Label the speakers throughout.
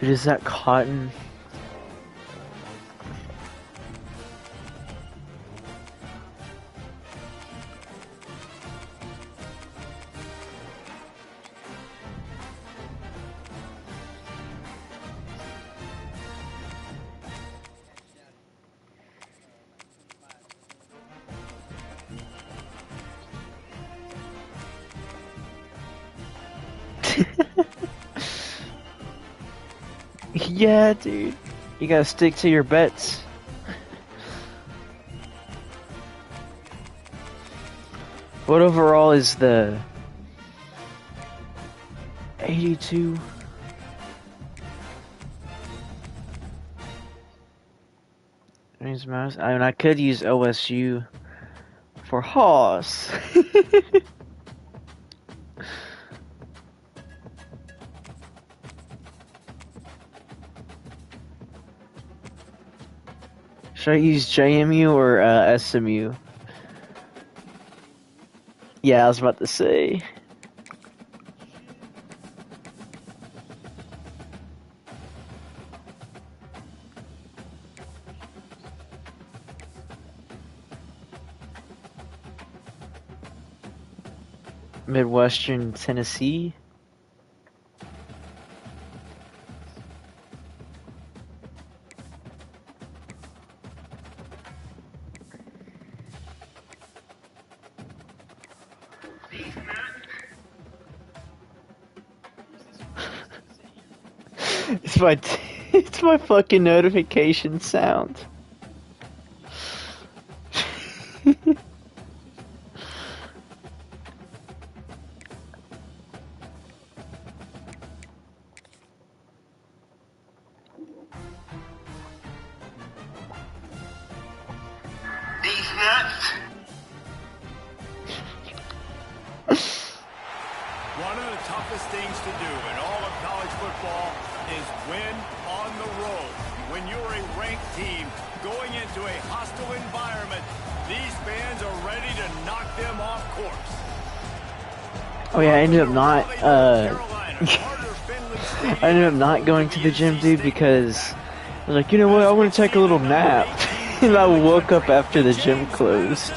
Speaker 1: Dude, is that cotton? Yeah, dude. You gotta stick to your bets. What overall is the 82? I mean, I could use OSU for Hoss. Should I use JMU or SMU? Yeah, I was about to say. Midwestern Tennessee. It's my fucking notification sound.
Speaker 2: One of the toughest things to do in all of college football is win on the road. When you're a ranked team going into a hostile environment, these fans are ready to knock them off course.
Speaker 1: Oh yeah, I ended up not I ended up not going to the gym, dude, because I was like, you know what, I want to take a little nap. And I woke up after the gym closed.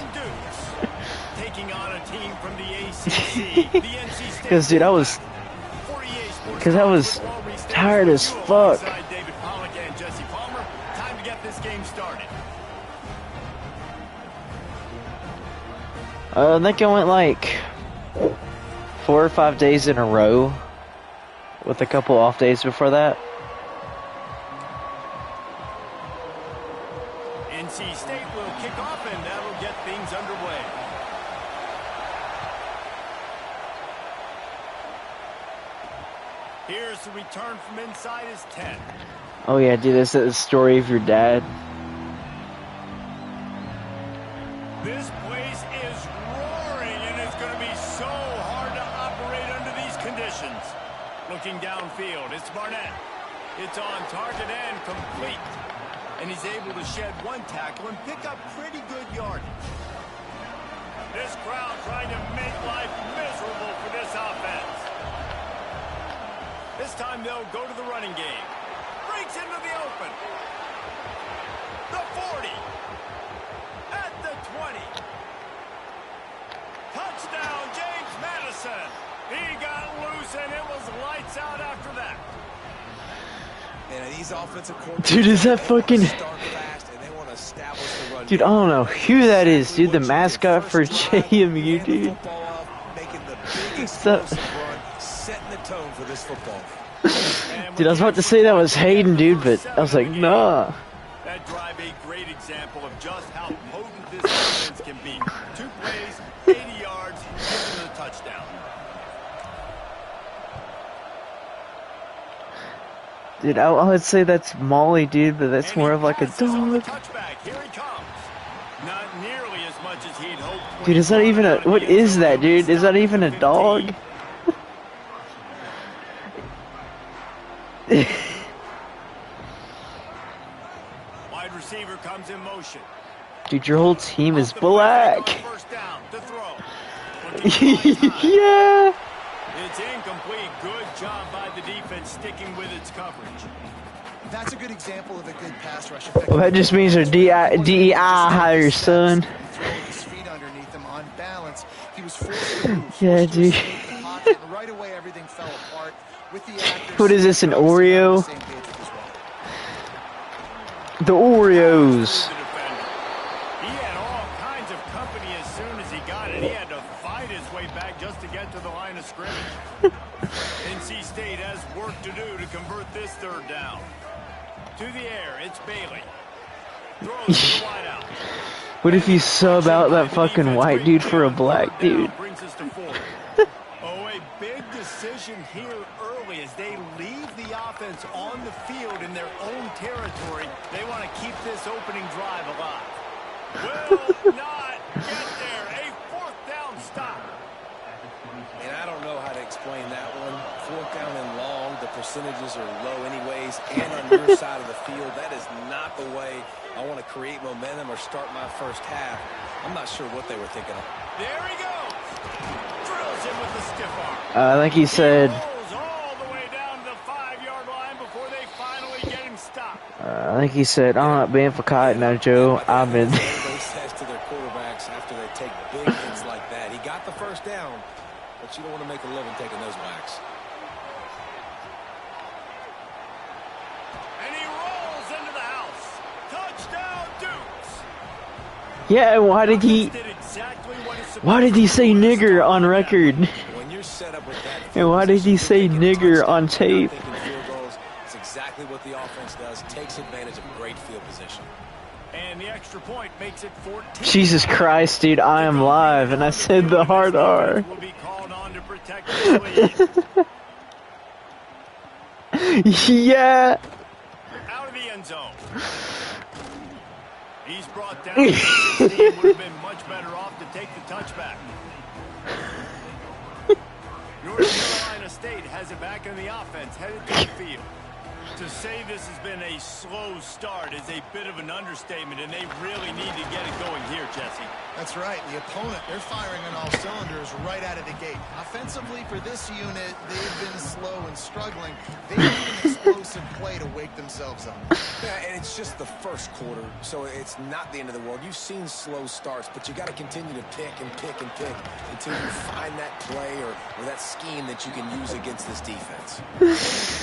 Speaker 1: Because dude, I was tired as fuck. I think I went like 4 or 5 days in a row, with a couple off days before that.
Speaker 2: NC State will kick off, and that'll get things underway. Here's the return from inside his 10.
Speaker 1: Oh yeah, dude, that's the story of your dad.
Speaker 2: This place is roaring, and it's going to be so hard to operate under these conditions. Looking downfield, it's Barnett. It's on target and complete. And he's able to shed one tackle and pick up pretty good yardage. This crowd trying to make life miserable for this offense. This time they'll go to the running game. Breaks into the open. The 40. At the 20. Touchdown, James Madison. He got loose, and it was lights out after that.
Speaker 3: And these offensive coordinators,
Speaker 1: dude, is that fucking... Dude, I don't know who that is, dude. The mascot for JMU, dude. Dude, I was about to say that was Hayden, dude, but I was like, nah.
Speaker 2: That drive a great example of just how potent this offense can be. 2 plays, 80 yards, giving the touchdown.
Speaker 1: Dude, I would say that's Molly, dude, but that's more of like a dog. Dude, is that even a... What is that, dude? Is that even a dog?
Speaker 2: Wide receiver comes in motion.
Speaker 1: Dude, your whole team is black. Yeah.
Speaker 2: It's incomplete. Good job by the defense sticking with its coverage.
Speaker 3: That's a good example of a good pass rush.
Speaker 1: Well, that just means they're DEI higher, son.
Speaker 3: Throw with his feet underneath him on balance. He was forced to move.
Speaker 1: Yeah,
Speaker 3: forced to
Speaker 1: dude.
Speaker 3: escape the pocket, and right away everything fell apart. With the accuracy,
Speaker 1: What is this, an Oreo? The Oreos.
Speaker 2: He had all kinds of company as soon as he got it. He had to fight his way back just to get to the line of scrimmage. NC State has work to do to convert this third down. To the air, it's Bailey. Throws to the wideout.
Speaker 1: What if you sub out that fucking white dude for a black dude?
Speaker 2: Brings us to 4. Oh, a big decision here early as they leave the offense on the field in their own territory. They want to keep this opening drive alive. Will not get there. A 4th down stop.
Speaker 3: And I don't know how to explain that one. 4th down and long, the percentages are low anyways, and on your side of the field, that is not the way I want to create momentum or start my first half. I'm not sure what they were thinking of.
Speaker 2: There he goes. Drills him with the stiff arm.
Speaker 1: I think he said.
Speaker 2: Rolls all the way down to the 5-yard line before they finally get him stopped.
Speaker 1: I think he said, "I'm not being for cotton now, Joe. I've been."
Speaker 3: Everybody says to their quarterbacks after they take big hits like that. He got the first down, but you don't want to make a living taking those whacks.
Speaker 2: And he rolls into the house. Touchdown, Dukes.
Speaker 1: Yeah, why did he?
Speaker 2: Did exactly what he's supposed
Speaker 1: Why did he say
Speaker 2: to do.
Speaker 1: nigger on record?
Speaker 3: When you're set up with that,
Speaker 1: And why did he say nigger on tape?
Speaker 3: It's exactly what the offense does. Takes advantage of great field position.
Speaker 2: And the extra point makes it 14.
Speaker 1: Jesus Christ, dude, I am live, and I said the hard R.
Speaker 2: Will be called on to protect the lead.
Speaker 1: Yeah.
Speaker 2: Out of the end zone. He's brought down. The 16 would have been much better off to take the touchback. North Carolina State has it back in the offense, headed to the field. To say this has been a slow start is a bit of an understatement, and they really need to get it going here, Jesse.
Speaker 4: That's right. The opponent, they're firing on all cylinders right out of the gate. Offensively, for this unit, they've been slow and struggling. They need an explosive play to wake themselves up.
Speaker 3: Yeah, and it's just the first quarter, so it's not the end of the world. You've seen slow starts, but you got to continue to pick and pick and pick until you find that play or that scheme that you can use against this defense.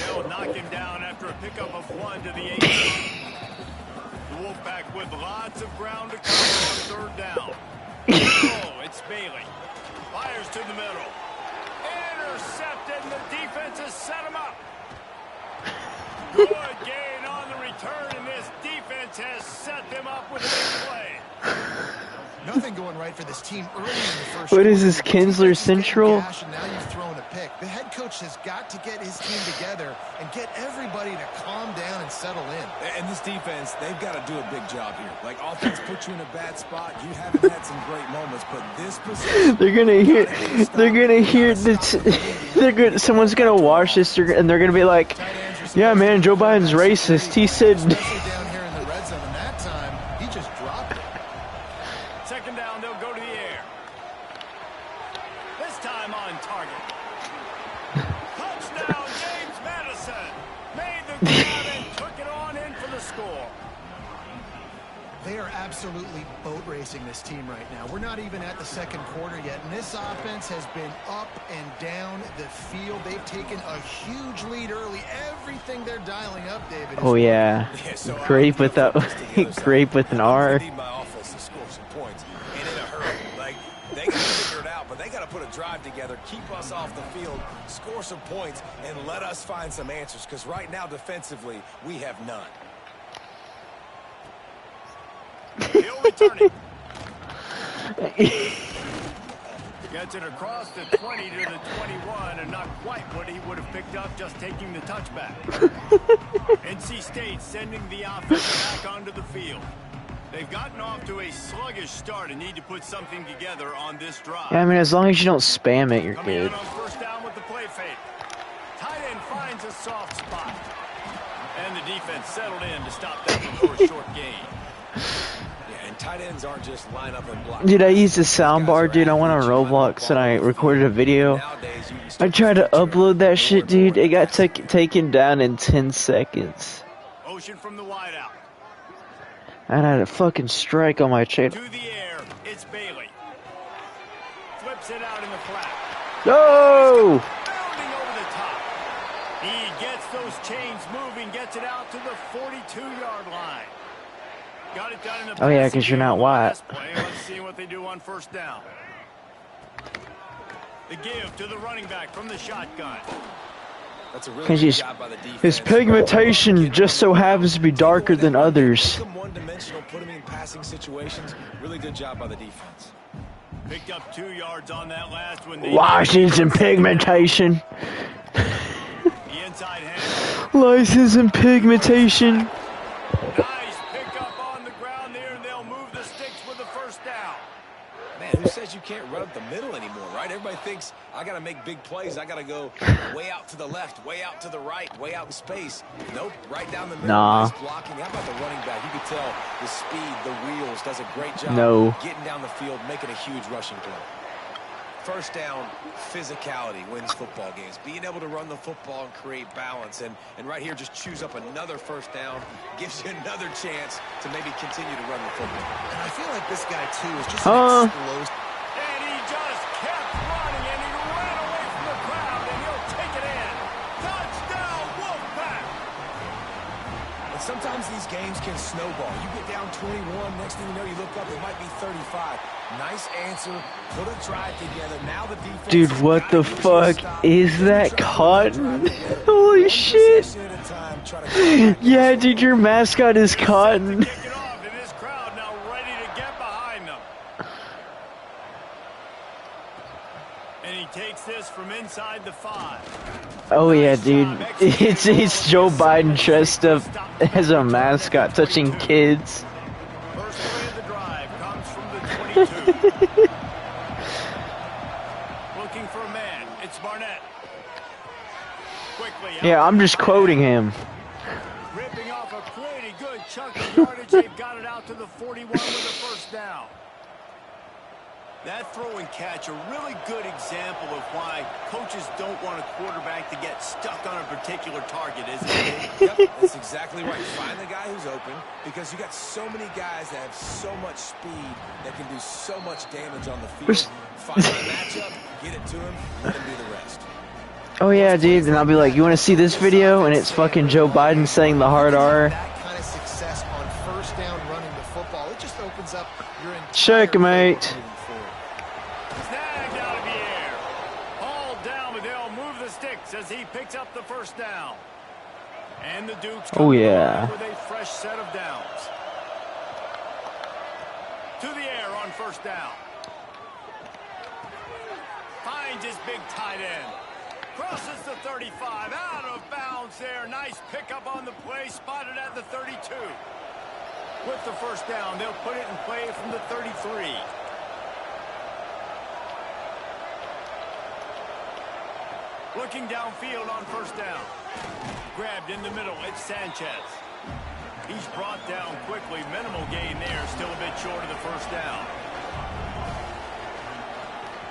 Speaker 2: They'll knock him down after a pickup of 1 to the 8. The Wolfpack with lots of ground to cover on 3rd down. Oh, it's Bailey. Fires to the middle. Intercepted, and the defense has set him up. Good gain on the return, and this defense has set them up with a big play.
Speaker 4: Nothing going right for this team early in the first
Speaker 1: What
Speaker 4: quarter.
Speaker 1: is this, Kinsler Central?
Speaker 4: Now you've thrown a pick. The head coach has got to get his team together and get everybody to calm down and settle in.
Speaker 3: And this defense, they've got to do a big job here. Like, offense put you in a bad spot. You haven't had some great moments, but this position...
Speaker 1: They're gonna hear this. Someone's gonna watch this, and they're gonna be like, "Yeah, man, Joe Biden's racist." He said.
Speaker 4: Especially down here in the red zone, and that time, he just dropped it.
Speaker 2: 2nd down, they'll go to the air. This time on target. Touchdown, James Madison. Made the grab and took it on in for the score.
Speaker 4: They are absolutely boat racing this team right now. We're not even at the 2nd quarter yet, and this offense has been up and down the field. They've taken a huge lead early. Everything they're dialing up, David.
Speaker 1: Oh yeah, grape with that, grape with an R.
Speaker 3: Need my offense to score some points, and in a hurry. Like, they got to figure it out, but they got to put a drive together, keep us off the field, score some points, and let us find some answers. Because right now, defensively, we have none.
Speaker 2: He'll return it. Gets it across the 20 to the 21, and not quite what he would have picked up just taking the touchback. NC State sending the offense back onto the field. They've gotten off to a sluggish start and need to put something together on this drive.
Speaker 1: Yeah, I mean, as long as you don't spam it, you're
Speaker 2: Coming in
Speaker 1: good.
Speaker 2: on 1st down with the play fake. Tight end finds a soft spot. And the defense settled in to stop that for a short gain.
Speaker 3: Yeah, and tight ends aren't just line up and block.
Speaker 1: Dude, I used a soundbar, dude. I went on Roblox and I recorded a video. I tried to upload that shit, dude. It got taken down in 10 seconds.
Speaker 2: Motion from the wideout.
Speaker 1: And I had a fucking strike on my channel.
Speaker 2: To the air, it's Bailey. Flips it out in the flat.
Speaker 1: No!
Speaker 2: Bounding over the top. He gets those chains moving, gets it out to the 42-yard line. Got it done in the
Speaker 1: Oh yeah, because you're not white.
Speaker 2: Let's see what they do on first down. The give to the running back from the shotgun.
Speaker 3: That's a really good job by the defense.
Speaker 1: His pigmentation just so happens to be darker than others.
Speaker 3: One-dimensional, put him in passing situations. Really good job by the defense.
Speaker 2: Picked up 2 yards on that last one.
Speaker 1: Washington pigmentation.
Speaker 2: The inside hand.
Speaker 1: License and pigmentation.
Speaker 2: Nice pickup on the ground there, and they'll move the sticks with the first down.
Speaker 3: Man, who says you can't run up the middle anymore, right? Everybody thinks I got to make big plays. I got to go way out to the left, way out to the right, way out in space. Nope, right down the middle.
Speaker 1: Nah.
Speaker 3: Nice blocking. How about the running back? You can tell the speed, the wheels, does a great job getting down the field, making a huge rushing play. First down, physicality wins football games. Being able to run the football and create balance. And right here, just choose up another first down. Gives you another chance to maybe continue to run the football.
Speaker 4: And I feel like this guy, too, is just an explosive.
Speaker 2: And he just kept running, and he ran away from the crowd, and he'll take it in. Touchdown, Wolfpack!
Speaker 3: And sometimes these games can snowball. You get down 21, next thing you know, you look up, it might be 35. Nice answer, put a drive together. Now the defense.
Speaker 1: Dude, what the fuck is that cotton? Holy shit! Yeah, dude, your mascot is cotton.
Speaker 2: Take it off, and this crowd now ready to get behind them. And he takes this from inside the 5.
Speaker 1: Oh yeah, dude, it's Joe Biden dressed up as a mascot touching kids.
Speaker 2: First play of the drive comes from the 22. Looking for a man. It's Barnett. Quickly.
Speaker 1: Yeah, I'm just quoting him.
Speaker 2: Ripping off a pretty good chunk of yardage. They've got it out to the 41 with a first down. That throw and catch, a really good example of why coaches don't want a quarterback to get stuck on a particular target, isn't it?
Speaker 3: Yep, that's exactly right. Find the guy who's open, because you got so many guys that have so much speed that can do so much damage on the field. Find the matchup, get it to him, let him do the rest.
Speaker 1: Oh yeah, dude, and I'll be like, you want to see this video? And it's fucking Joe Biden saying the hard R.
Speaker 4: That kind of success on first down running the football, it just opens up your entire
Speaker 1: Checkmate.
Speaker 4: moving forward.
Speaker 2: Snagged out of the air. Hauled down, but they'll move the sticks as he picks up the first down. And the Dukes come
Speaker 1: yeah.
Speaker 2: with a fresh set of downs. To the air on first down. Finds his big tight end. Crosses the 35, out of bounds there. Nice pickup on the play, spotted at the 32. With the first down, they'll put it in play from the 33. Looking downfield on first down. Grabbed in the middle, it's Sanchez. He's brought down quickly, minimal gain there, still a bit short of the first down.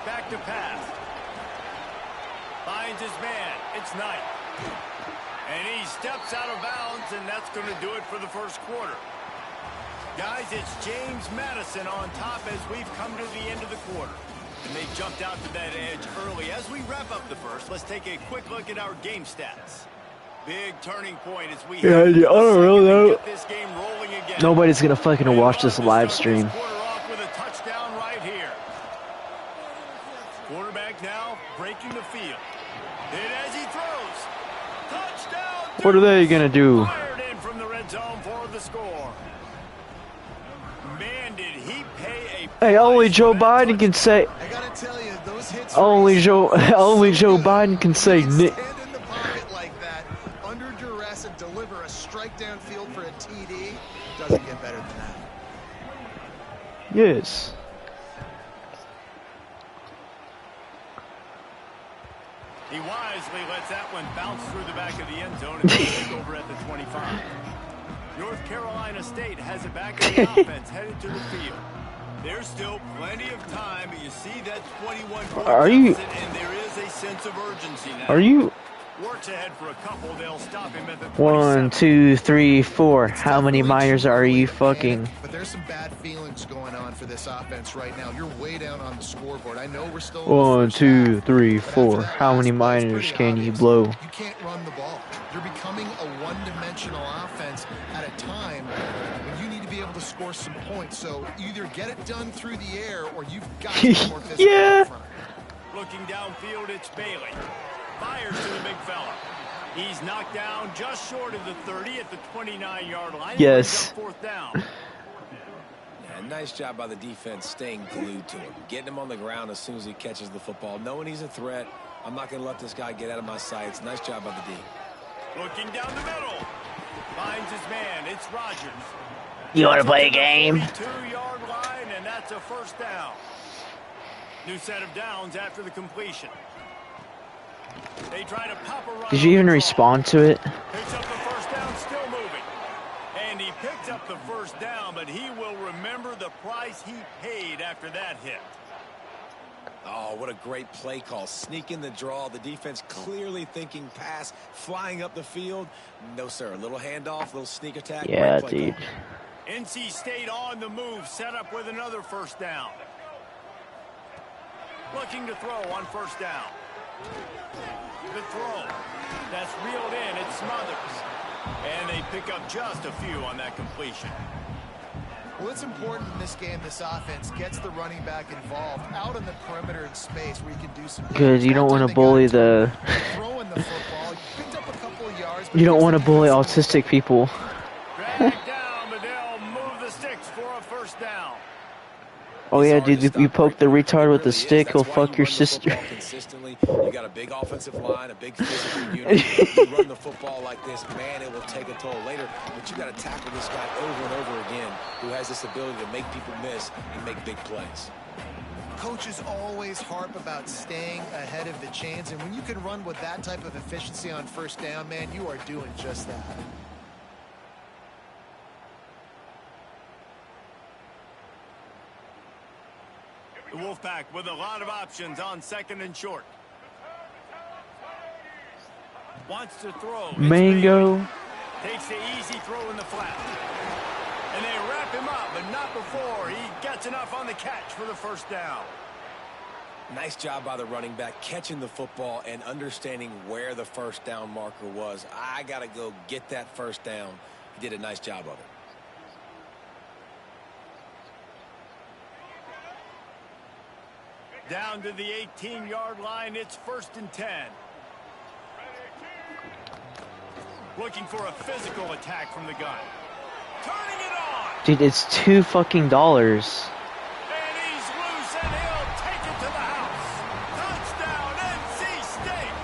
Speaker 2: Back to pass. Finds his man. It's Knight. And he steps out of bounds, and that's going to do it for the first quarter. Guys, it's James Madison on top as we've come to the end of the quarter. And they jumped out to that edge early. As we wrap up the first, let's take a quick look at our game stats. Big turning point as we
Speaker 1: Yeah, I don't really know.
Speaker 2: get this game rolling again.
Speaker 1: Nobody's gonna fucking watch this live stream.
Speaker 2: Quarter off with a touchdown right here. Quarterback now breaking the field. And as he throws, touchdown.
Speaker 1: What are they gonna do?
Speaker 2: Fired in from the red zone for the score. Man, did he pay a
Speaker 1: Hey, only
Speaker 2: price
Speaker 1: Joe
Speaker 2: for that
Speaker 1: Biden can say.
Speaker 4: I gotta tell you, those hits.
Speaker 1: Only Joe Biden can say.
Speaker 4: Stand in the pocket like that, under duress, and deliver a strike downfield for a TD. Doesn't get better than that.
Speaker 1: Yes.
Speaker 2: He wisely lets that one bounce through the back of the end zone and take over at the 25. North Carolina State has it back in the offense headed to the field. There's still plenty of time, but you see that 21-point deficit, and there is a sense of urgency now.
Speaker 1: Are you?
Speaker 2: Works ahead for a couple. They'll stop him at the
Speaker 1: 1, 2, 3, 4. How many Miners are you fucking?
Speaker 4: But there's some bad feelings going on for this offense right now. You're way down on the scoreboard. I know we're still
Speaker 1: 1, 2, 3, 4. How many Miners can you blow?
Speaker 4: You can't run the ball. You're becoming a one-dimensional offense at a time when you need to be able to score some points. So either get it done through the air or you've got to be more physical
Speaker 1: Yeah.
Speaker 4: up front.
Speaker 2: Looking downfield, it's Bailey. Fires to the big fella. He's knocked down just short of the 30 at the 29-yard line.
Speaker 1: Yes.
Speaker 2: Fourth down.
Speaker 3: Yeah, nice job by the defense staying glued to him. Getting him on the ground as soon as he catches the football. Knowing he's a threat. I'm not going to let this guy get out of my sights. Nice job by the D.
Speaker 2: Looking down the middle. Finds his man. It's Rogers.
Speaker 1: You want to play a game?
Speaker 2: 2-yard line, and that's a first down. New set of downs after the completion. They try to pop a run.
Speaker 1: Did you even respond to it?
Speaker 2: Picks up the first down, still moving. And he picked up the first down, but he will remember the price he paid after that hit.
Speaker 3: Oh, what a great play call. Sneak in the draw. The defense clearly thinking pass, flying up the field. No, sir. A little handoff, little sneak attack.
Speaker 1: Yeah,
Speaker 3: Great play
Speaker 1: dude.
Speaker 3: call.
Speaker 2: NC State on the move, set up with another first down. Looking to throw on first down. The throw. That's reeled in. It Smothers. And they pick up just a few on that completion.
Speaker 4: Well, it's important in this game, this offense gets the running back involved out on the perimeter in space where you can do some damage.
Speaker 1: Good, you don't want to bully the...
Speaker 4: Throwing the football, you picked up a couple of yards.
Speaker 1: You don't want to bully autistic people.
Speaker 2: Drag it down, but they'll move the sticks for a first down.
Speaker 1: Oh yeah, dude, if you poke the retard with a stick, he'll fuck your sister.
Speaker 3: Consistently, you got a big offensive line, a big physical unit. You run the football like this, man, it will take a toll later. But you got to tackle this guy over and over again, who has this ability to make people miss and make big plays.
Speaker 4: Coaches always harp about staying ahead of the chains, and when you can run with that type of efficiency on first down, man, you are doing just that.
Speaker 2: The Wolfpack with a lot of options on second and short. Wants to throw. It's
Speaker 1: Mango.
Speaker 2: Bailey. Takes the easy throw in the flat. And they wrap him up, but not before he gets enough on the catch for the first down.
Speaker 3: Nice job by the running back, catching the football and understanding where the first down marker was. I got to go get that first down. He did a nice job of it.
Speaker 2: Down to the 18-yard line, it's 1st and 10. Looking for a physical attack from the gun. Turning it on.
Speaker 1: Dude, it's $2 fucking.
Speaker 2: And he's loose, and he'll take it to the house. Touchdown, NC State.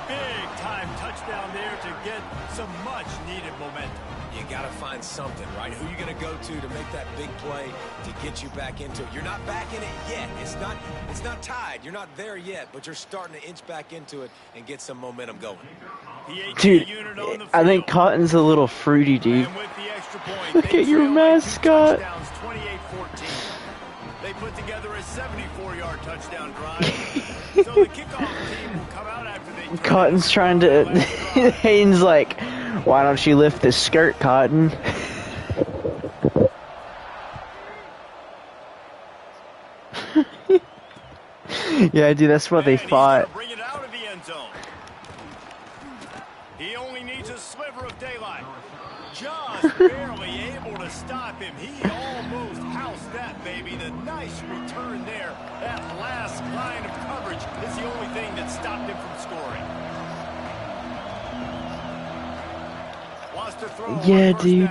Speaker 2: Big-time touchdown there to get some much-needed momentum.
Speaker 3: You got to find something, right? Who you going to go to make that big play to get you back into it? You're not back in it yet. It's not tied. You're not there yet, but you're starting to inch back into it and get some momentum going.
Speaker 1: Dude, I think Cotton's a little fruity, dude. Look at your mascot.
Speaker 2: 28-14. They put together a 74-yard touchdown drive. So the kickoff team will come out after they...
Speaker 1: Cotton's trying to... Hayden's like, why don't you lift this skirt, Cotton? Yeah, dude, that's what they fought.
Speaker 2: Bring it out of the end zone. He only needs a sliver of daylight. Just barely able to stop him. He almost housed that baby. The nice return there. That last line of coverage is the only thing that stopped him from scoring. Wants to throw.
Speaker 1: Yeah, dude.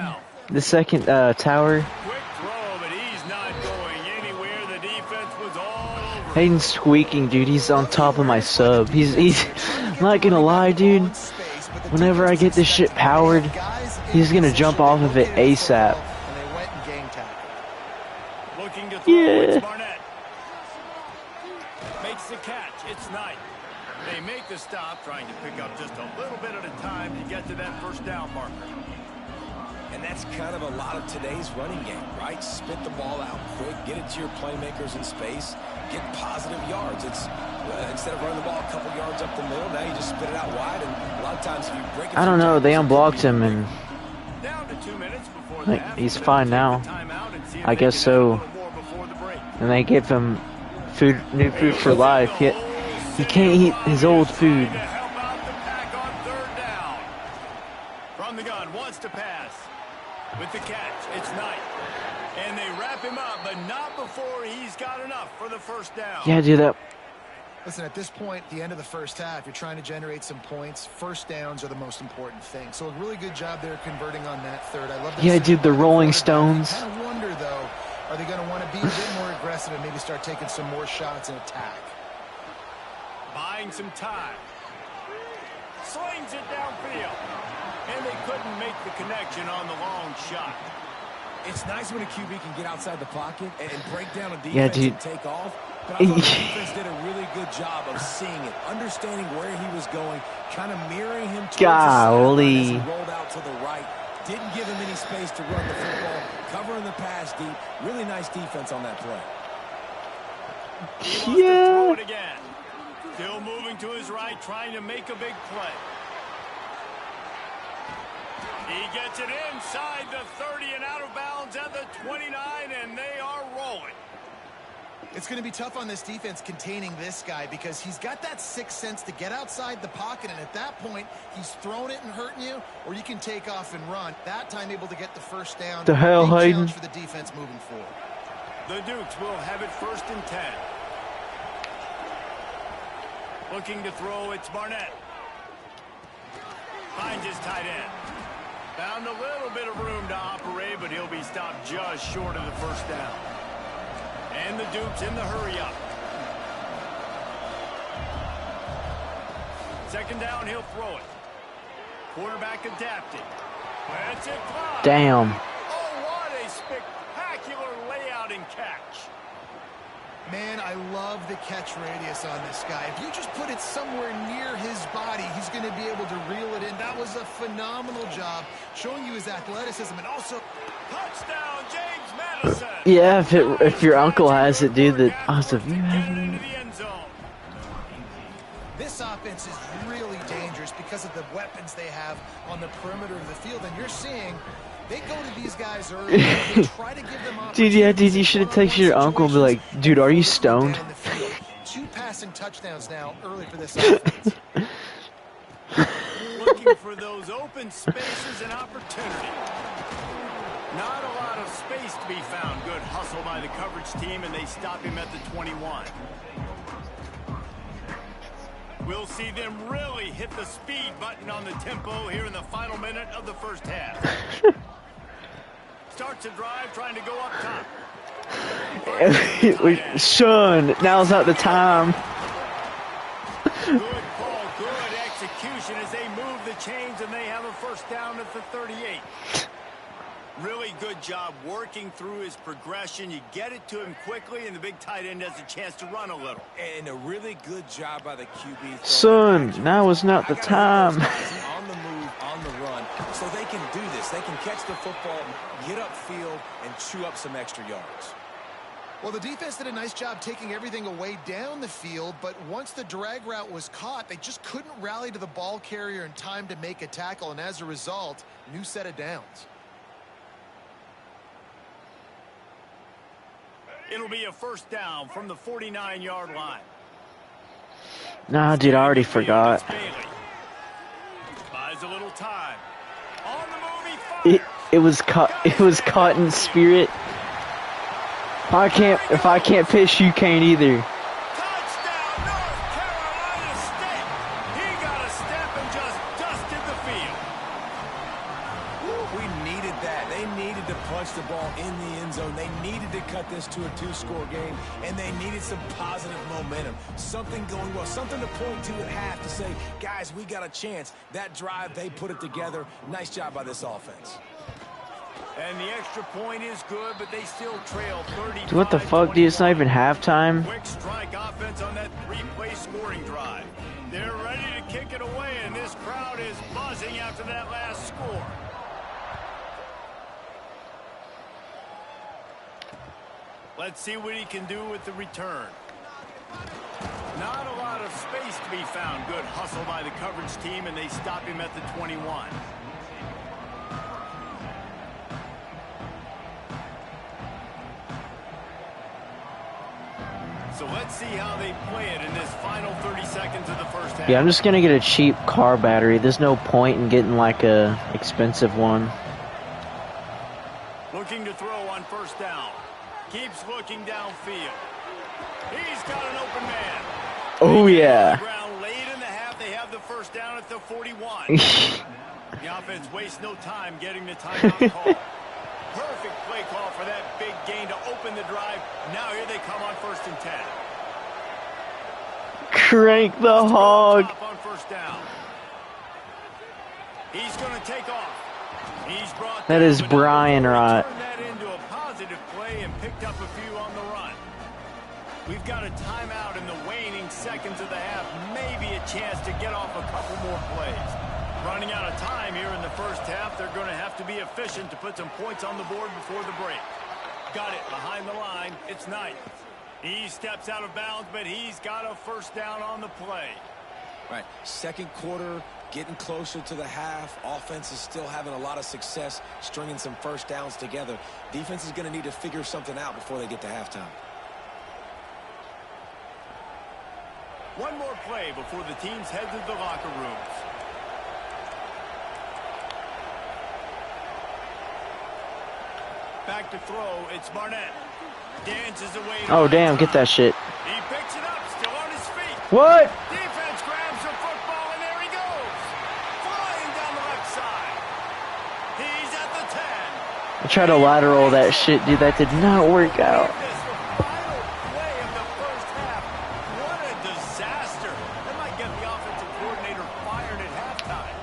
Speaker 1: The second tower.
Speaker 2: Quick throw, but he's not going anywhere. The defense was all over.
Speaker 1: Hayden's squeaking, dude. He's on top of my sub. He's I'm not gonna lie, dude. Whenever I get this shit powered, he's gonna jump off of it ASAP.
Speaker 2: Looking to throw, it's Barnett. Makes the catch. It's Knight. They make the stop, trying to pick up just a little bit at a time to get to that first down marker.
Speaker 3: that's kind of a lot of today's running game, right? Spit the ball out quick, get it to your playmakers in space, get positive yards. It's instead of running the ball a couple yards up the middle, now you just spit it out wide, and a lot of times if you break it,
Speaker 1: I don't know. They unblocked him, and
Speaker 2: Down to 2 minutes before
Speaker 1: like,
Speaker 2: the
Speaker 1: he's fine now. I guess so. And they give him food, new food for life. He can't eat his old food.
Speaker 2: From the gun, wants to pass. With the catch, it's Knight. And they wrap him up, but not before he's got enough for the first down.
Speaker 1: Yeah, do that.
Speaker 4: Listen, at this point, the end of the first half, you're trying to generate some points. First downs are the most important thing. So a really good job there converting on that third. I love that.
Speaker 1: Yeah, dude, the Rolling Stones.
Speaker 4: I kind of wonder, though, are they going to want to be a bit more aggressive and maybe start taking some more shots and attack?
Speaker 2: Buying some time. Slings it downfield. And they couldn't make the connection on the long shot.
Speaker 3: It's nice when a QB can get outside the pocket and break down a defense
Speaker 1: Yeah, dude.
Speaker 3: and take off. But I thought the defense did a really good job of seeing it, understanding where he was going, kind of mirroring him towards
Speaker 1: Golly.
Speaker 3: the sideline as he rolled out to the right. Didn't give him any space to run the football, covering the pass deep. Really nice defense on that play.
Speaker 2: He wants to throw it again. Still moving to his right, trying to make a big play. He gets it inside the 30 and out of bounds at the 29, and they are rolling.
Speaker 4: It's going to be tough on this defense containing this guy because he's got that sixth sense to get outside the pocket, and at that point, he's throwing it and hurting you, or you can take off and run. That time able to get the first down.
Speaker 1: The hell,
Speaker 4: Big
Speaker 1: Hayden?
Speaker 4: challenge for the defense moving forward.
Speaker 2: The Dukes will have it 1st and 10. Looking to throw, it's Barnett. Finds his tight end. Found a little bit of room to operate, but he'll be stopped just short of the first down. And the Dukes in the hurry up. 2nd down, he'll throw it. Quarterback adapting. That's it.
Speaker 1: Damn.
Speaker 2: Oh, what a spectacular layout and catch.
Speaker 4: Man, I love the catch radius on this guy. If you just put it somewhere near his body, he's going to be able to reel it in. That was a phenomenal job, showing you his athleticism and also...
Speaker 2: Touchdown, James Madison.
Speaker 1: Yeah, if your uncle has it, dude, that also if you have it.
Speaker 4: This offense is really dangerous because of the weapons they have on the perimeter of the field, and you're seeing they go to these guys early. They try to give them
Speaker 1: Dude, yeah, dude, you should have texted your uncle and be like, dude, are you stoned?
Speaker 4: 2 passing touchdowns now early for this offense.
Speaker 2: Looking for those open spaces and opportunity. Not a lot of space to be found. Good hustle by the coverage team, and they stop him at the 21. We'll see them really hit the speed button on the tempo here in the final minute of the first half. Starts a drive trying to go up top.
Speaker 1: Son, now's not the time.
Speaker 2: Good call, good execution as they move the chains, and they have a first down at the 38. Really good job working through his progression. You get it to him quickly, and the big tight end has a chance to run a little.
Speaker 3: And a really good job by the QB.
Speaker 1: Son, now is not the time.
Speaker 3: On the move, on the run, so they can do this. They can catch the football, get upfield, and chew up some extra yards.
Speaker 4: Well, the defense did a nice job taking everything away down the field, but once the drag route was caught, they just couldn't rally to the ball carrier in time to make a tackle, and as a result, new set of downs.
Speaker 2: It'll be a first down from the 49-yard line.
Speaker 1: Nah, dude, I already forgot.
Speaker 2: Buys a little time. On the move,
Speaker 1: It was caught in spirit. If I can't pitch, you can't either.
Speaker 2: Touchdown, North Carolina State. He got a step and just dusted the field.
Speaker 3: We needed that. They needed to punch the ball in the end zone. They needed to cut this to a 2-score game, and they needed some positive momentum. Something going well, something to point to at half to say, guys, we got a chance. That drive, they put it together. Nice job by this offense.
Speaker 2: And the extra point is good, but they still trail 30.
Speaker 1: What the fuck, dude? It's not even halftime.
Speaker 2: Quick strike offense on that 3-play scoring drive. They're ready to kick it away, and this crowd is buzzing after that last score. Let's see what he can do with the return. Not a lot of space to be found. Good hustle by the coverage team, and they stop him at the 21. So let's see how they play it in this final 30 seconds of the first half.
Speaker 1: Yeah, I'm just gonna get a cheap car battery. There's no point in getting like a expensive one.
Speaker 2: Looking to throw on first down. Keeps looking downfield. He's got an open man.
Speaker 1: Oh yeah.
Speaker 2: Ground late in the half, they have the first down at the 41. The offense wastes no time getting the timeout call. Perfect play call for that big gain to open the drive. Now here they come on 1st and 10.
Speaker 1: Crank the hog.
Speaker 2: On first down. He's going to take off. He's brought
Speaker 1: That is Brian Rott.
Speaker 2: Turned that into a positive play and picked up a few on the run. We've got a timeout in the waning seconds of the half. Maybe a chance to get off a couple more plays. Running out of time here in the first half. They're going to have to be efficient to put some points on the board before the break. Got it behind the line. It's Knight. He steps out of bounds, but he's got a first down on the play.
Speaker 3: Right, second quarter, getting closer to the half. Offense is still having a lot of success stringing some first downs together. Defense is going to need to figure something out before they get to halftime.
Speaker 2: One more play before the teams head to the locker rooms. Back to throw, it's Barnett. Dances away.
Speaker 1: Oh damn, get that shit.
Speaker 2: He picks it up, still on his feet.
Speaker 1: What?
Speaker 2: Defense grabs the football, and there he goes. Flying down the left side. He's at the 10.
Speaker 1: I tried to lateral that shit, dude. That did not work out.
Speaker 2: This the final play of the first half. What a disaster. That might get the offensive coordinator fired at halftime.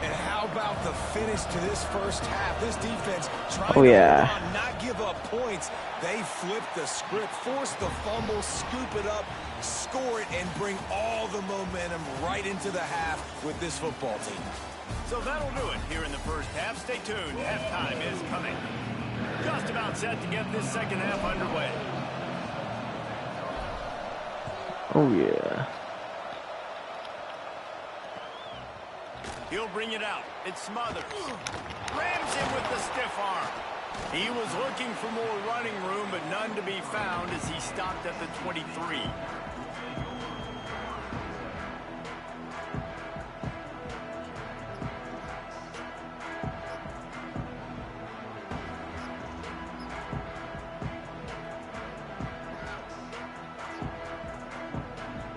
Speaker 3: And how about the finish to this first half? This defense trying
Speaker 1: Oh, yeah.
Speaker 3: to not give up points. They flip the script, force the fumble, scoop it up, score it, and bring all the momentum right into the half with this football team.
Speaker 2: So that'll do it here in the first half. Stay tuned. Halftime is coming. Just about set to get this second half underway.
Speaker 1: Oh yeah.
Speaker 2: He'll bring it out. It's Smothers. Rams him with the stiff arm. He was looking for more running room, but none to be found as he stopped at the 23.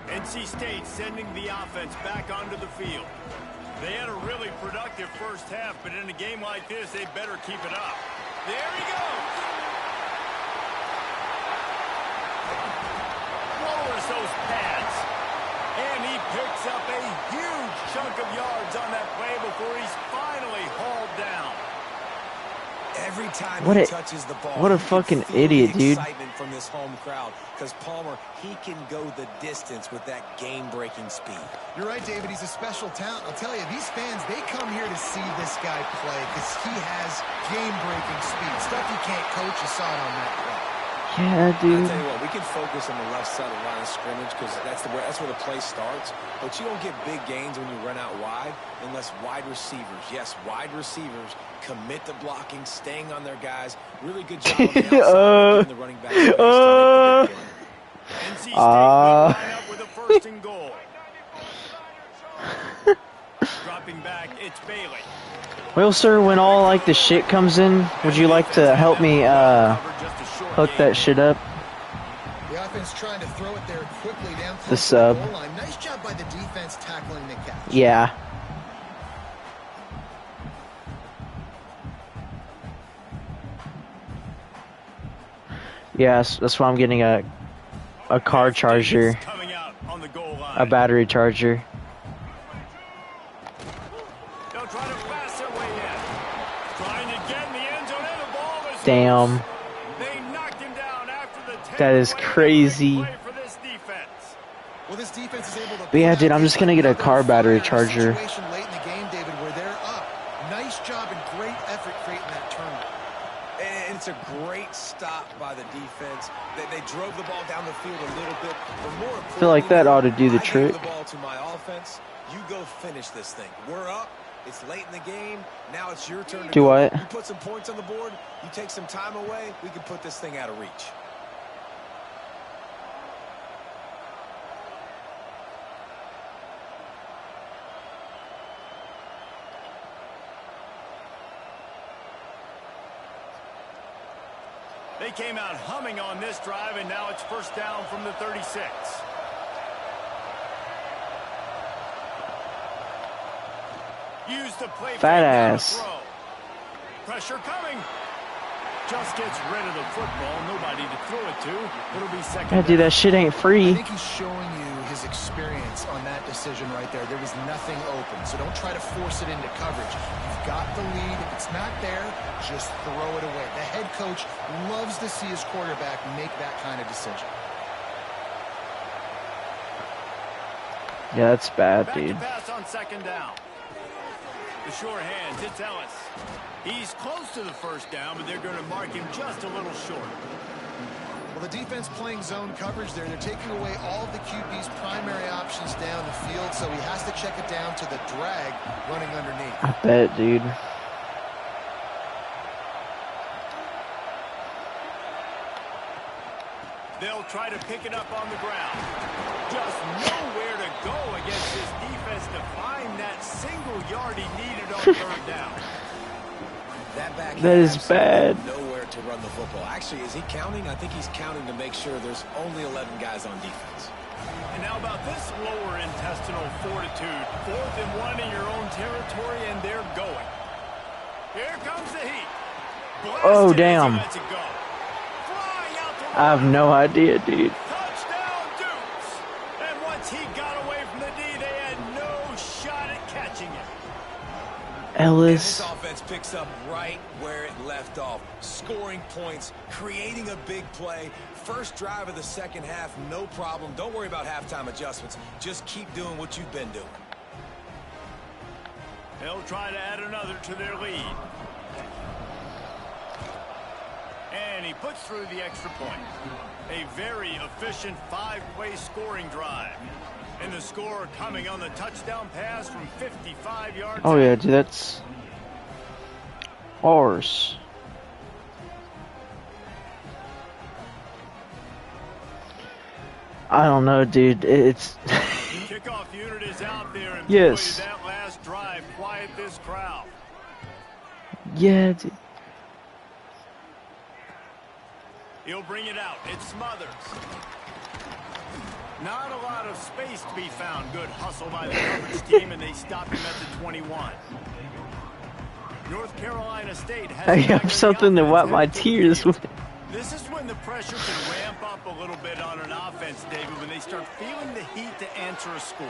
Speaker 2: NC State sending the offense back onto the field. They had a really productive first half, but in a game like this, they better keep it up. There he goes. Lowers those pads. And he picks up a huge chunk of yards on that play before he's finally hauled down.
Speaker 3: Every time
Speaker 1: What
Speaker 3: he
Speaker 1: a-
Speaker 3: touches the ball,
Speaker 1: what a
Speaker 3: you can
Speaker 1: fucking
Speaker 3: feel
Speaker 1: idiot,
Speaker 3: the
Speaker 1: dude.
Speaker 3: excitement from this home crowd, because Palmer, he can go the distance with that game-breaking speed.
Speaker 4: You're right, David. He's a special talent. I'll tell you, these fans, they come here to see this guy play because he has game-breaking speed. Stuff you can't coach. You saw it on that play.
Speaker 1: Yeah,
Speaker 3: I'll
Speaker 1: dude.
Speaker 3: tell you what, we can focus on the left side of the line of scrimmage because that's where the play starts. But you don't get big gains when you run out wide unless wide receivers, yes, wide receivers, commit to blocking, staying on their guys. Really good job on the outside, giving the running back space to make the big play.
Speaker 2: NC State will line up with a first and goal. Dropping back, it's Bailey.
Speaker 1: Well, sir, when all like the shit comes in, would you like to help me hook that shit up?
Speaker 4: The offense trying to throw it there quickly down
Speaker 1: The
Speaker 4: close to
Speaker 1: sub.
Speaker 4: goal line. Nice job by the defense tackling the catch.
Speaker 1: Yeah. Yes, that's why I'm getting a car charger,
Speaker 2: Coming out on the goal line.
Speaker 1: a battery charger.
Speaker 2: They'll try to pass their way in. Trying to get in the end zone, and the ball is
Speaker 1: Damn.
Speaker 2: loose. They knocked him down after the
Speaker 1: That is crazy.
Speaker 2: play for this defense.
Speaker 4: Well, this defense is able to.
Speaker 1: But yeah,
Speaker 4: put
Speaker 1: dude,
Speaker 4: out
Speaker 1: I'm just gonna get a car battery charger.
Speaker 4: Situation late in the game, David, where they're up. Nice job and great effort creating that turnover.
Speaker 3: And it's a great stop by the defense. They drove the ball down the field a little bit. But more
Speaker 1: I feel like that ought to do the
Speaker 3: I
Speaker 1: trick.
Speaker 3: gave the ball to my offense. You go finish this thing. We're up. It's late in the game. Now it's your turn to
Speaker 1: Do
Speaker 3: go.
Speaker 1: what?
Speaker 3: You put some points on the board. You take some time away. We can put this thing out of reach.
Speaker 2: They came out humming on this drive, and now it's first down from the 36. Use the play
Speaker 1: Fat
Speaker 2: fake down to
Speaker 1: ass.
Speaker 2: throw. Pressure coming. Just gets rid of the football. Nobody to throw it to. It'll be second
Speaker 1: Yeah, dude,
Speaker 2: down.
Speaker 1: that shit ain't
Speaker 4: I
Speaker 1: free.
Speaker 4: think he's showing you his experience on that decision right there. There was nothing open, so don't try to force it into coverage. You've got the lead. If it's not there, just throw it away. The head coach loves to see his quarterback make that kind of decision.
Speaker 1: Yeah, that's bad,
Speaker 2: Back
Speaker 1: dude.
Speaker 2: to pass on second down. The short hands, it's Ellis. He's close to the first down, but they're going to mark him just a little short.
Speaker 4: Well, the defense playing zone coverage there. They're taking away all of the QB's primary options down the field, so he has to check it down to the drag running underneath.
Speaker 1: I bet, dude.
Speaker 2: They'll try to pick it up on the ground. Just nowhere to go against this defense to find that single yard he needed on third down.
Speaker 1: That is bad.
Speaker 3: Nowhere to run the football. Actually, is he counting? I think he's counting to make sure there's only 11 guys on defense.
Speaker 2: And now about this lower intestinal fortitude. 4th and 1 in your own territory, and they're going. Here comes the heat.
Speaker 1: Oh,
Speaker 2: Blasted as he
Speaker 1: damn.
Speaker 2: lets it go. Flying out to
Speaker 1: I have no idea, dude.
Speaker 2: touchdown Dukes. And once he got away from the D, they had no shot at catching it.
Speaker 3: And
Speaker 1: Ellis.
Speaker 3: this offense picks up right where it left off. Scoring points, creating a big play. First drive of the second half, no problem. Don't worry about halftime adjustments. Just keep doing what you've been doing.
Speaker 2: They'll try to add another to their lead. And he puts through the extra point. A very efficient 5-play scoring drive. And the score coming on the touchdown pass from 55 yards
Speaker 1: Oh
Speaker 2: out.
Speaker 1: yeah, dude, that's ours. I don't know, dude. It's
Speaker 2: Kickoff unit is out there, and
Speaker 1: Yes.
Speaker 2: boy, did that last drive quiet this crowd.
Speaker 1: yeah, dude.
Speaker 2: He'll bring it out. It smothers. Not a lot of space to be found. Good hustle by the coverage team, and they stop him at the 21. North Carolina State has
Speaker 1: I have something to wipe my tears with.
Speaker 2: This is when the pressure can ramp up a little bit on an offense, David, when they start feeling the heat to answer a score.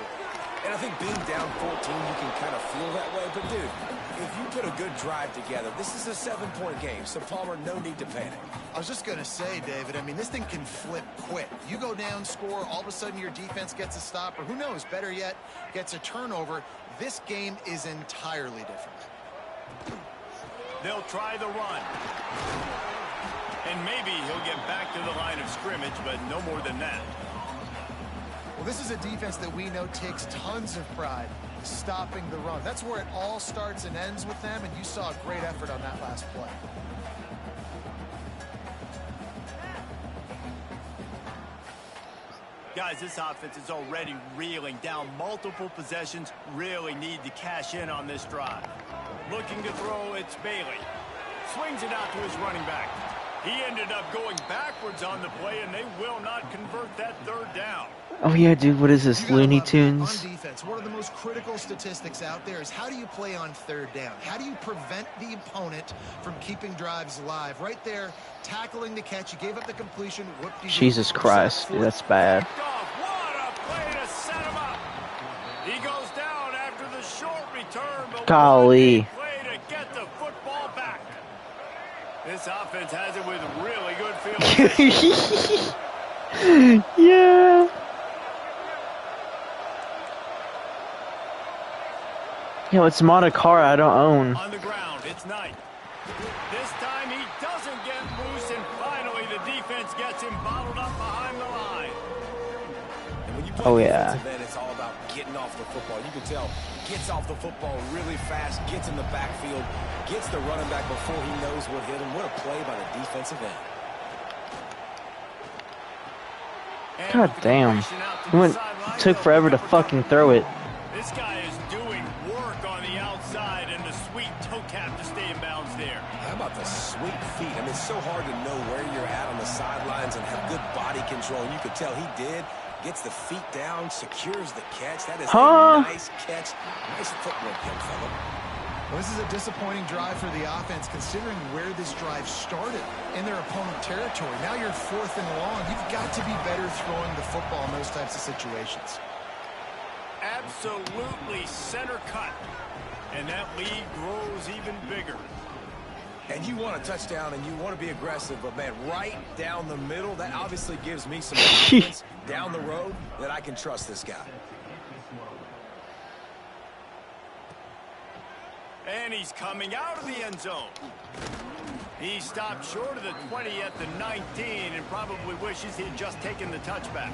Speaker 3: And I think being down 14, you can kind of feel that way. But, dude, if you put a good drive together, this is a 7-point game. So, Palmer, no need to panic.
Speaker 4: I was just going to say, David, I mean, this thing can flip quick. You go down, score, all of a sudden your defense gets a stop, or who knows, better yet, gets a turnover. This game is entirely different.
Speaker 2: They'll try the run. And maybe he'll get back to the line of scrimmage, but no more than that.
Speaker 4: Well, this is a defense that we know takes tons of pride stopping the run. That's where it all starts and ends with them, and you saw a great effort on that last play.
Speaker 2: Guys, this offense is already reeling down multiple possessions. Really need to cash in on this drive. Looking to throw, it's Bailey. Swings it out to his running back. He ended up going backwards on the play, and they will not convert that third down.
Speaker 1: Oh yeah, dude. What is this?
Speaker 4: You gotta
Speaker 1: Looney
Speaker 4: love that.
Speaker 1: Tunes?
Speaker 4: On defense, one of the most critical statistics out there is how do you play on third down? How do you prevent the opponent from keeping drives alive? Right there, tackling the catch. You gave up the completion. Whoop-de-doo.
Speaker 1: Jesus Christ, dude. That's bad.
Speaker 2: What a play to set him up. He goes down after the short return, but
Speaker 1: Golly.
Speaker 2: what a play to get the football back. This offense has it with really good field.
Speaker 1: Yeah. Yo, it's Monte Carlo I don't own.
Speaker 2: On the ground, it's Knight. This time he doesn't get loose, and finally the defense gets him bottled up behind the line.
Speaker 3: And when you play
Speaker 1: Oh, yeah.
Speaker 3: defensive end, it's all about getting off the football. You can tell, gets off the football really fast, gets in the backfield, gets the running back before he knows what hit him. What a play by the defensive end.
Speaker 1: God damn. Took forever to fucking throw it.
Speaker 2: This guy is doing work on the outside, and the sweet toe cap to stay in bounds there.
Speaker 3: How about the sweet feet? I mean, it's so hard to know where you're at on the sidelines and have good body control. And you could tell he did. Gets the feet down, secures the catch. That is a nice catch. Nice footwork, young fella.
Speaker 4: Well, this is a disappointing drive for the offense, considering where this drive started in their opponent territory. Now you're 4th and long. You've got to be better throwing the football in those types of situations.
Speaker 2: Absolutely center cut. And that lead grows even bigger.
Speaker 3: And you want a touchdown and you want to be aggressive, but man, right down the middle, that obviously gives me some confidence down the road that I can trust this guy.
Speaker 2: And he's coming out of the end zone. He stopped short of the 20 at the 19 and probably wishes he had just taken the touchback.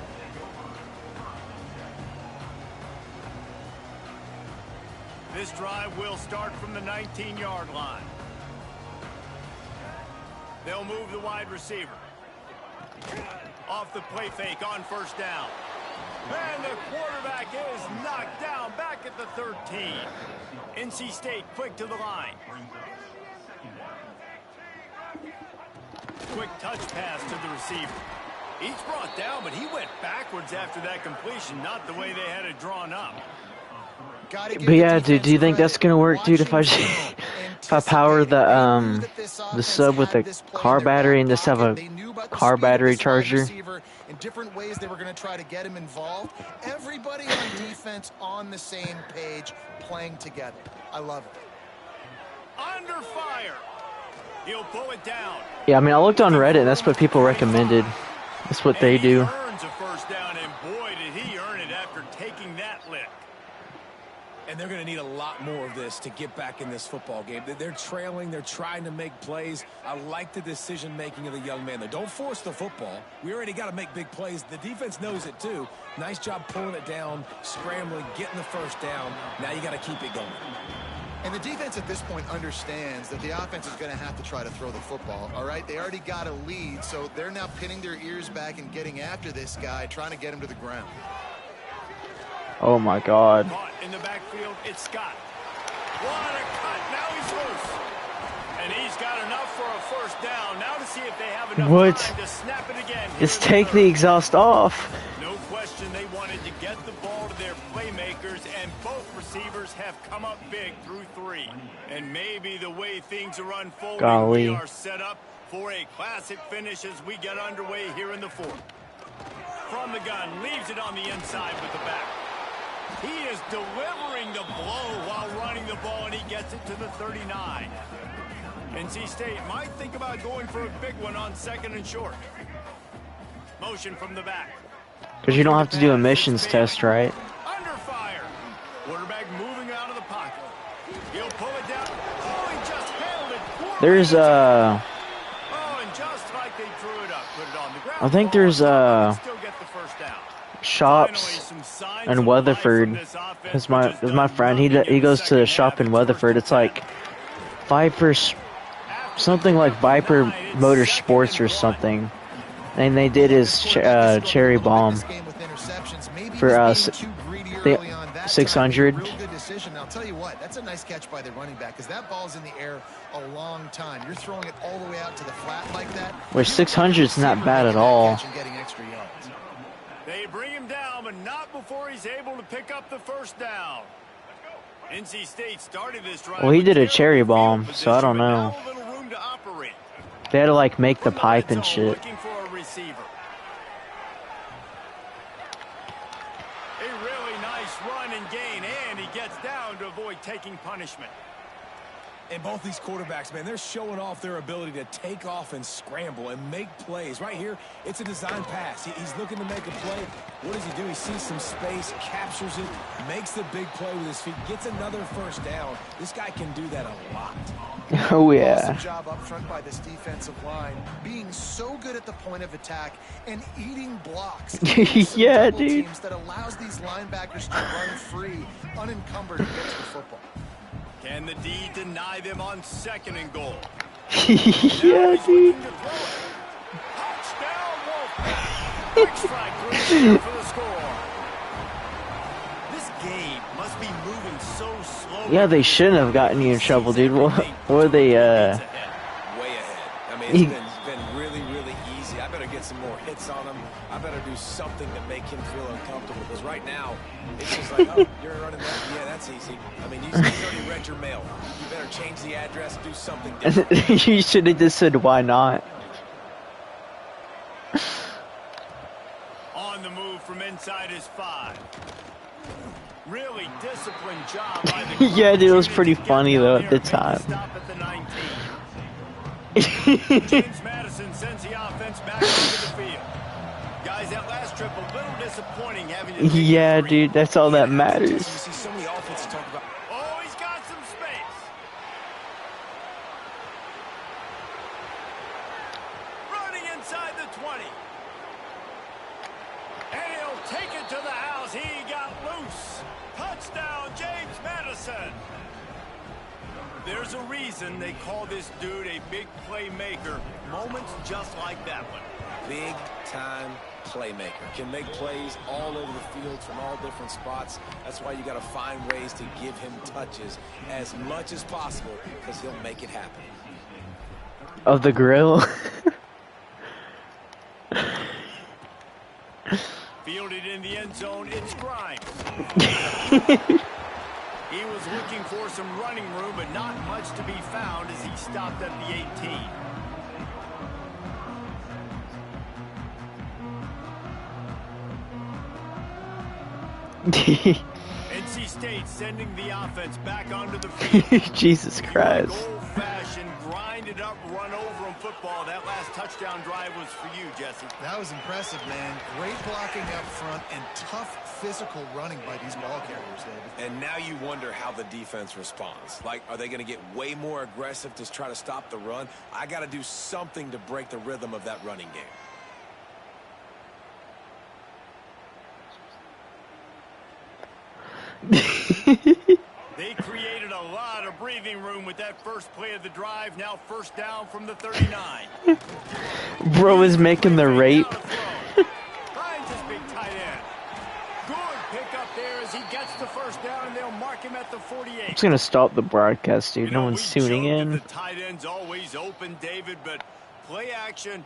Speaker 2: This drive will start from the 19-yard line. They'll move the wide receiver. Off the play fake on first down. And the quarterback is knocked down back at the 13. NC State quick to the line. Quick touch pass to the receiver. He's brought down, but he went backwards after that completion, not the way they had it drawn up.
Speaker 1: But yeah, dude, do you think that's gonna work, dude? If I power the sub with a car battery and just have a car battery charger?
Speaker 4: In different ways they were going to try to get him involved. Everybody on defense on the same page, playing together. I love it.
Speaker 2: Under fire. He'll pull it down.
Speaker 1: Yeah, I mean, I looked on Reddit, and that's what people recommended. That's what they do.
Speaker 2: He earns a first down, and boy, did he earn it after taking that lick.
Speaker 3: And they're going to need a lot more of this to get back in this football game. They're trailing. They're trying to make plays. I like the decision-making of the young man. Don't force the football. We already got to make big plays. The defense knows it, too. Nice job pulling it down, scrambling, getting the first down. Now you got to keep it going.
Speaker 4: And the defense at this point understands that the offense is going to have to try to throw the football, all right? They already got a lead, so they're now pinning their ears back and getting after this guy, trying to get him to the ground.
Speaker 1: Oh my God.
Speaker 2: Caught in the backfield, it's Scott. What a cut, now he's loose. And he's got enough for a first down. Now to see if they have enough time to snap it again.
Speaker 1: Just take the exhaust off.
Speaker 2: No question they wanted to get the ball to their playmakers, and both receivers have come up big through 3. And maybe the way things are unfolding, we are set up for a classic finish as we get underway here in the 4th. From the gun, leaves it on the inside with the back. He is delivering the blow while running the ball, and he gets it to the 39. NC State might think about going for a big one on 2nd and short. Motion from the back.
Speaker 1: Because you don't have to do a missions test, right?
Speaker 2: Under fire. Quarterback moving out of the pocket. He'll pull it down. Oh, he just handled it.
Speaker 1: There's
Speaker 2: Oh, and just like they threw it up, put it on the ground.
Speaker 1: I think there's
Speaker 2: Still get the first down.
Speaker 1: shops in Weatherford. Because my friend, he goes to the shop in Weatherford. It's like something like Viper Motorsports or something. And they did his cherry bomb for 600.
Speaker 4: Real good decision. I'll tell you what, that's a nice catch by the running back, because that ball's in the air a long time. You're throwing it all the way out to the flat like that.
Speaker 1: Which 600 is not bad at all.
Speaker 2: They bring him down, but not before he's able to pick up the first down. NC State started this drive.
Speaker 1: Well, he did a cherry bomb, so I don't know. They had to like make the pipe and shit.
Speaker 2: Looking for a receiver. A really nice run and gain, and he gets down to avoid taking punishment.
Speaker 3: And both these quarterbacks, man, they're showing off their ability to take off and scramble and make plays. Right here, it's a design pass. He's looking to make a play. What does he do? He sees some space, captures it, makes the big play with his feet, gets another first down. This guy can do that a lot.
Speaker 1: Oh, yeah.
Speaker 4: Awesome job up front by this defensive line, being so good at the point of attack and eating blocks.
Speaker 1: Yeah, dude.
Speaker 4: That allows these linebackers to run free, unencumbered, and get to the football.
Speaker 2: Can the D deny them on 2nd and goal?
Speaker 1: Yeah, dude.
Speaker 2: Touchdown, Wolfpack. Quick strike through for the score. This game must be moving so slow.
Speaker 1: Yeah, they shouldn't have gotten you in trouble, dude. Or they,
Speaker 3: Way ahead. I mean, it's been really, really easy. I better get some more hits on him. I better do something to make him feel uncomfortable. Because right now, it's just like, oh, you're running that? Yeah, that's easy. I mean, you already read your mail. You better change the address, do something different.
Speaker 1: you should have just said, why not?
Speaker 2: On the move from inside his 5. Really disciplined job by the
Speaker 1: Yeah, dude, it was pretty funny, though, at the time.
Speaker 2: Stop at the 19. James Madison sends the offense back onto the field. Guys, that last trip a little disappointing having to
Speaker 1: Yeah, dude, that's all that matters.
Speaker 3: You see so many offenses talk about.
Speaker 2: Oh, he's got some space. Running inside the 20. And he'll take it to the house. He got loose. Touchdown, James Madison. There's a reason they call this dude a big playmaker. Moments just like that one.
Speaker 3: Big time playmaker. Can make plays all over the field from all different spots. That's why you got to find ways to give him touches as much as possible because he'll make it happen.
Speaker 1: Of the grill.
Speaker 2: Fielded in the end zone, it's Grimes. He was looking for some running room, but not much to be found as he stopped at the 18. NC State sending the offense back onto the field.
Speaker 1: Jesus Christ.
Speaker 2: Old-fashioned, grinded up, run over him football. That last touchdown drive was for you, Jesse.
Speaker 4: That was impressive, man. Great blocking up front and tough physical running by these ball carriers, David.
Speaker 3: And now you wonder how the defense responds. Like, are they going to get way more aggressive to try to stop the run? I got to do something to break the rhythm of that running game.
Speaker 2: They created a lot of breathing room with that first play of the drive. Now first down from the 39.
Speaker 1: Bro is making the rape.
Speaker 2: Finds his big tight end. Good pick up there as he gets the first down, and they'll mark him at the 48.
Speaker 1: I'm just gonna stop the broadcast, dude. No one's tuning in.
Speaker 2: The tight end's always open, David, but play action